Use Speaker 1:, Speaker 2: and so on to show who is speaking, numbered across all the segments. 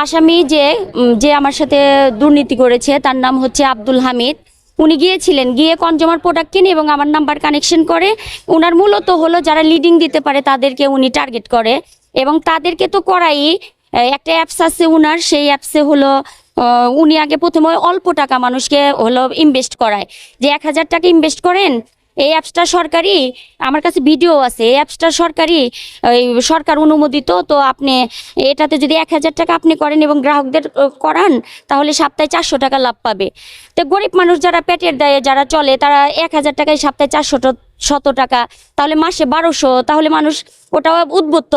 Speaker 1: আসামি যে যে আমার সাথে দুর্নীতি করেছে তার নাম হচ্ছে আব্দুল হামিদ। উনি গিয়েছিলেন, গিয়ে কনজিউমার প্রোডাক্ট কিনে এবং আমার নাম্বার কানেকশন করে। ওনার মূলত হলো যারা লিডিং দিতে পারে তাদেরকে উনি টার্গেট করে, এবং তাদেরকে তো করাই। একটা অ্যাপস আছে উনার, সেই অ্যাপসে হলো উনি আগে প্রথমে অল্প টাকা মানুষকে হলো ইনভেস্ট করায়, যে 1000 টাকা ইনভেস্ট করেন। এই অ্যাপসটা সরকারি, আমার কাছে ভিডিও আছে। এই অ্যাপসটা সরকারি, ওই সরকার অনুমোদিত। তো আপনি এটাতে যদি 1000 টাকা আপনি করেন এবং গ্রাহকদের করান, তাহলে সপ্তাহে 400 টাকা লাভ পাবে। তো গরিব মানুষ যারা পেটের দায়ে যারা চলে, তারা 1000 টাকায় সপ্তাহে 400 টাকা, তাহলে মাসে 1200, তাহলে মানুষ ওটা উদ্বুদ্ধ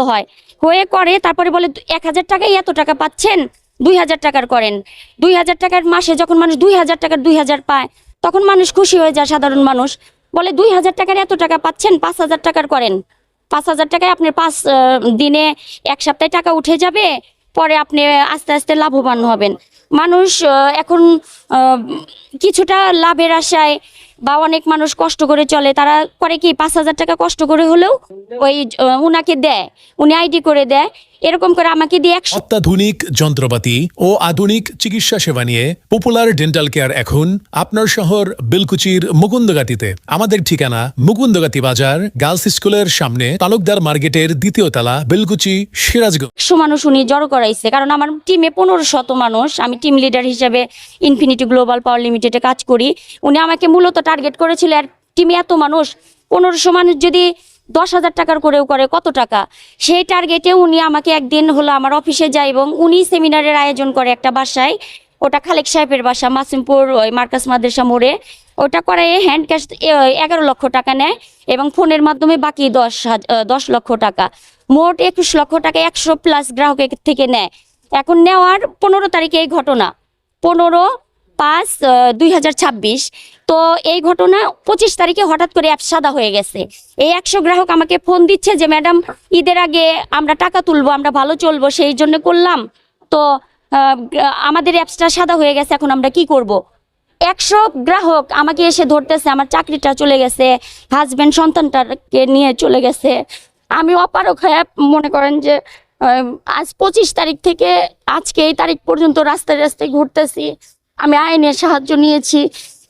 Speaker 1: হয়ে করে। তারপরে বলে 1000 টাকায় এত টাকা পাচ্ছেন, 2000 টাকার করেন। 2000 টাকার মাসে যখন মানুষ 2000 টাকার 2000 পায়, তখন মানুষ খুশি হয়ে যায়। সাধারণ মানুষ বলে 2000 টাকার এত টাকা পাচ্ছেন, 5000 টাকার করেন। 5000 টাকায় আপনার 5 দিনে 1 সপ্তাহে টাকা উঠে যাবে, পরে আপনি আস্তে আস্তে লাভবান হবেন। মানুষ এখন কিছুটা লাভের আশায়, বা অনেক মানুষ কষ্ট করে চলে, তারা করে কি 5000 টাকা কষ্ট করে হলেও ওই উনাকে দেয়, উনি আইডি করে দেয়। এরকম করে আমাকে দিয়ে 100
Speaker 2: অত্যাধুনিক যন্ত্রপাতি ও আধুনিক চিকিৎসা সেবা নিয়ে পপুলার ডেন্টাল কেয়ার এখন আপনার শহর বেলকুচির মুকুন্দগাতিতে। আমাদের ঠিকানা মুকুন্দগাতি বাজার, গার্লস স্কুলের সামনে, তালুকদার মার্কেটের 2য় তলা, বেলকুচি, সিরাজগঞ্জ।
Speaker 1: 100 মানুষ উনি জড়ো করাইছে, কারণ আমার টিমে 1500 মানুষ। আমি টিম লিডার হিসেবে ইনফিনিটি গ্লোবাল পাওয়ার লিমিটেডে কাজ করি। উনি আমাকে মূলত টার্গেট করেছিল, আর টিমে এত মানুষ, 1500 মানুষ যদি 10,000 টাকার করেও করে কত টাকা। সেই টার্গেটে উনি আমাকে একদিন হলো আমার অফিসে যায়, এবং উনি সেমিনারের আয়োজন করে একটা বাসায়। ওটা খালেক সাহেবের বাসা, মাসিমপুর ওই মার্কাস মাদ্রাসা মোড়ে। ওটা করে হ্যান্ড ক্যাশ 11 লক্ষ টাকা নেয়, এবং ফোনের মাধ্যমে বাকি 10 লক্ষ টাকা, মোট 21 লক্ষ টাকা 100+ গ্রাহকের থেকে নেয়। এখন নেওয়ার 15 তারিখে এই ঘটনা, 15/5/2026। তো এই ঘটনা 25 তারিখে হঠাৎ করে অ্যাপ সাদা হয়ে গেছে। এই 100 গ্রাহক আমাকে ফোন দিচ্ছে যে ম্যাডাম, ঈদের আগে আমরা টাকা তুলবো, আমরা ভালো চলবো, সেই জন্য করলাম। তো আমাদের অ্যাপসটা সাদা হয়ে গেছে, এখন আমরা কি করব। 100 গ্রাহক আমাকে এসে ধরতেছে, আমার চাকরিটা চলে গেছে, হাজবেন্ড সন্তানটাকে নিয়ে চলে গেছে। আমি অপারক হয়ে মনে করেন যে আজ 25 তারিখ থেকে আজকে এই তারিখ পর্যন্ত রাস্তায় রাস্তায় ঘুরতেছি। আমি আইনের সাহায্য নিয়েছি,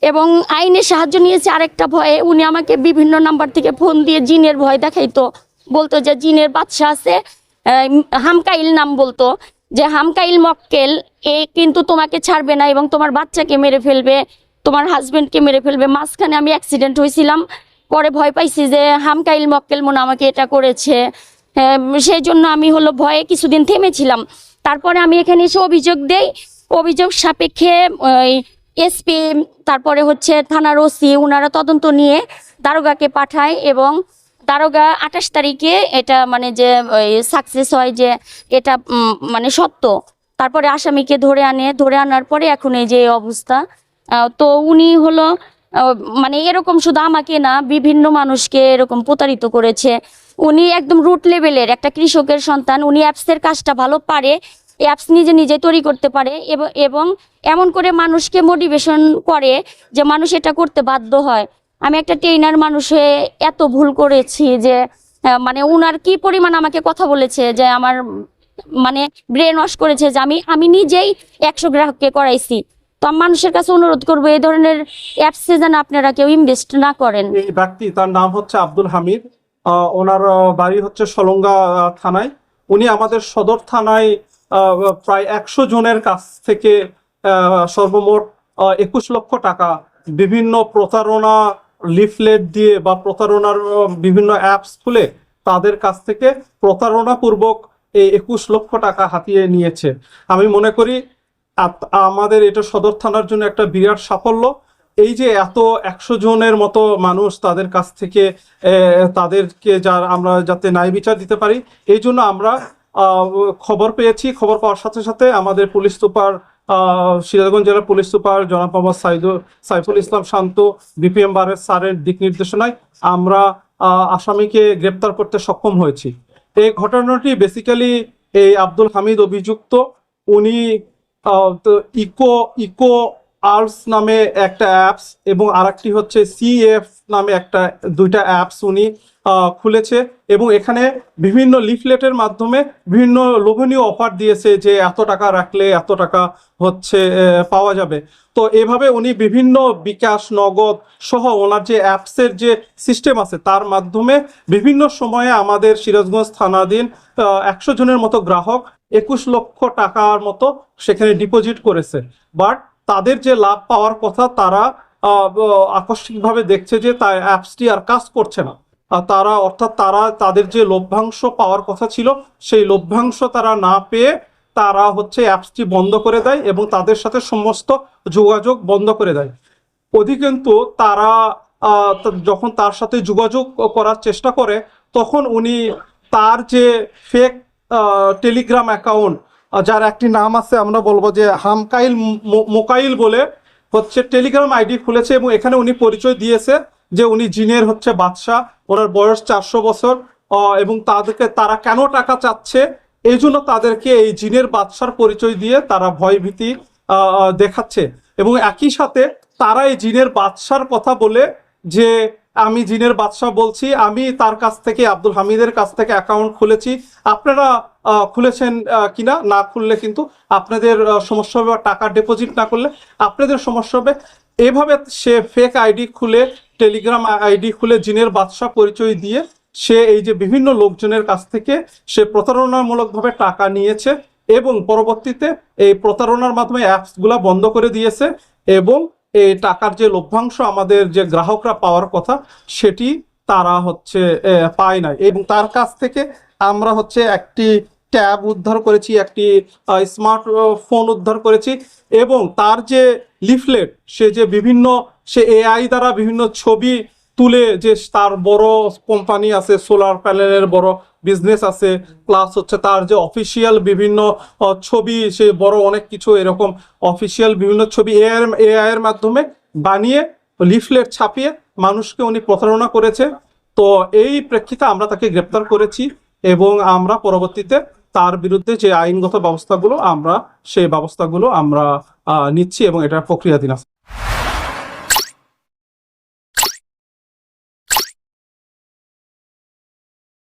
Speaker 1: এবং আইনের সাহায্য নিয়েছি আরেকটা ভয়ে। উনি আমাকে বিভিন্ন নাম্বার থেকে ফোন দিয়ে জিনের ভয় দেখাইতো, বলতো যে জিনের বাদশা আছে, হামকাইল নাম বলতো, যে হামকাইল মক্কেল এ কিন্তু তোমাকে ছাড়বে না, এবং তোমার বাচ্চাকে মেরে ফেলবে, তোমার হাজবেন্ডকে মেরে ফেলবে। মাঝখানে আমি অ্যাক্সিডেন্ট হয়েছিলাম, পরে ভয় পাইছি যে হামকাইল মক্কেল মনে আমাকে এটা করেছে। সেই জন্য আমি হলো ভয়ে কিছুদিন থেমেছিলাম। তারপরে আমি এখানে এসে অভিযোগ দেই। অভিযোগ সাপেক্ষে এসপি, তারপরে হচ্ছে থানার ওসি, ওনারা তদন্ত নিয়ে দারোগাকে পাঠায়, এবং দারোগা 28 তারিখে এটা মানে যে সাকসেস হয় যে এটা মানে সত্য। তারপরে আসামিকে ধরে আনার পরে এখন এই যে অবস্থা। তো উনি হলো মানে এরকম শুধু আমাকে না, বিভিন্ন মানুষকে এরকম প্রতারিত করেছে। উনি একদম রুট লেভেলের একটা কৃষকের সন্তান। উনি অ্যাপসের কাজটা ভালো পারে, অ্যাপস নিজে নিজে তৈরি করতে পারে, এবং এমন করে মানুষকে মোটিভেশন করে যে মানুষ এটা করতে বাধ্য হয়। আমি একটা ট্রেনার মানুষে এত ভুল করেছি যে মানে উনার কি পরিমাণ আমাকে কথা বলেছে, যে আমার মানে ব্রেন ওয়াশ করেছে, যে আমি নিজেই 100 গ্রাহককে করাইছি। তো আমি মানুষের কাছে অনুরোধ করবো, এই ধরনের অ্যাপসে যেন আপনারা কেউ ইনভেস্ট না করেন।
Speaker 3: এই ব্যক্তি, তার নাম হচ্ছে আব্দুল হামিদ। ওনার বাড়ি হচ্ছে সলঙ্গা থানায়। উনি আমাদের সদর থানায় প্রায় 100 জনের কাছ থেকে সর্বমোট 21 লক্ষ টাকা বিভিন্ন প্রতারণা লিফলেট দিয়ে বা প্রতারণার বিভিন্ন অ্যাপস খুলে তাদের কাছ থেকে প্রতারণাপূর্বক এই 21 লক্ষ টাকা হাতিয়ে নিয়েছে। আমি মনে করি আমাদের এটা সদর থানার জন্য একটা বিরাট সাফল্য। এই যে এত 100 জনের মতো মানুষ, তাদের কাছ থেকে তাদেরকে আমরা যাতে ন্যায় বিচার দিতে পারি, এই জন্য আমরা খবর পেয়েছি। খবর পাওয়ার সাথে সাথে আমাদের পুলিশ সুপার, সিরাজগঞ্জ জেলার পুলিশ সুপার জনাব মোহাম্মদ সাইফুল ইসলাম শান্ত, বিপিএম বারের স্যারের দিক নির্দেশনায় আমরা আসামিকে গ্রেপ্তার করতে সক্ষম হয়েছি। এই ঘটনাটি বেসিক্যালি এই আব্দুল হামিদ অভিযুক্ত, উনি ইকো আর্টস নামে একটা অ্যাপস এবং আরেকটি হচ্ছে সিএফ নামে দুইটা অ্যাপস উনি খুলেছে এবং এখানে বিভিন্ন লিফলেটের মাধ্যমে বিভিন্ন লোভনীয় অফার দিয়েছে যে এত টাকা রাখলে এত টাকা হচ্ছে পাওয়া যাবে। তো এভাবে উনি বিভিন্ন বিকাশ, নগদ সহ ওনার যে অ্যাপসের যে সিস্টেম আছে তার মাধ্যমে বিভিন্ন সময়ে আমাদের সিরাজগঞ্জ থানাধীন 100 জনের মতো গ্রাহক 21 লক্ষ টাকার মতো সেখানে ডিপোজিট করেছে। বাট তাদের যে লাভ পাওয়ার কথা তারা আকস্মিকভাবে দেখছে যে তার অ্যাপসটি আর কাজ করছে না। অর্থাৎ তারা তাদের যে লভ্যাংশ পাওয়ার কথা ছিল সেই লভ্যাংশ তারা না পেয়ে তারা হচ্ছে অ্যাপসটি বন্ধ করে দেয় এবং তাদের সাথে সমস্ত যোগাযোগ বন্ধ করে দেয়। অধিকন্তু তারা যখন তার সাথে যোগাযোগ করার চেষ্টা করে তখন উনি তার যে ফেক টেলিগ্রাম অ্যাকাউন্ট, যার একটি নাম আছে আমরা বলবো যে হামকাইল মোকাইল বলে হচ্ছে টেলিগ্রাম আইডি খুলেছে এবং এখানে উনি পরিচয় দিয়েছে যে উনি জিনের হচ্ছে বাদশাহ, ওনার বয়স 400 বছর এবং তারা কেন টাকা চাচ্ছে এই জন্য তাদেরকে এই জিনের বাদশার পরিচয় দিয়ে তারা ভয়ভীতি দেখাচ্ছে এবং একই সাথে তারা এই জিনের বাদশার কথা বলে যে আমি জিনের বাদশাহ বলছি, আমি তার কাছ থেকে আব্দুল হামিদের কাছ থেকে অ্যাকাউন্ট খুলেছি, আপনারা খুলেছেন কিনা, না খুললে কিন্তু আপনাদের সমস্যা হবে, বা টাকা ডিপোজিট না করলে আপনাদের সমস্যা হবে। এভাবে সে ফেক আইডি খুলে, টেলিগ্রাম আইডি খুলে জিনের বাদশাহ পরিচয় দিয়ে সে এই যে বিভিন্ন লোকজনের কাছ থেকে সে প্রতারণামূলকভাবে টাকা নিয়েছে এবং পরবর্তীতে এই প্রতারণার মাধ্যমে অ্যাপসগুলা বন্ধ করে দিয়েছে এবং এই টাকার যে লভ্যাংশ আমাদের যে গ্রাহকরা পাওয়ার কথা সেটি তারা হচ্ছে পায় না। এবং তার কাছ থেকে আমরা হচ্ছে একটি ট্যাব উদ্ধার করেছি, একটি স্মার্টফোন উদ্ধার করেছি এবং তার যে লিফলেট, সে এআই দ্বারা বিভিন্ন ছবি তুলে, যে তার বড় কোম্পানি আছে, সোলার প্যানেলের বড় বিজনেস আছে, প্লাস হচ্ছে তার যে অফিসিয়াল বিভিন্ন ছবি, সে বড় অনেক কিছু এরকম অফিসিয়াল বিভিন্ন ছবি এআই এর মাধ্যমে বানিয়ে লিফলেট ছাপিয়ে মানুষকে উনি প্রতারণা করেছে। তো এই প্রেক্ষিতে আমরা তাকে গ্রেপ্তার করেছি এবং আমরা পরবর্তীতে তার বিরুদ্ধে যে আইনগত ব্যবস্থাগুলো সেই ব্যবস্থাগুলো আমরা নিচ্ছি এবং এটার প্রক্রিয়াধীন আছে।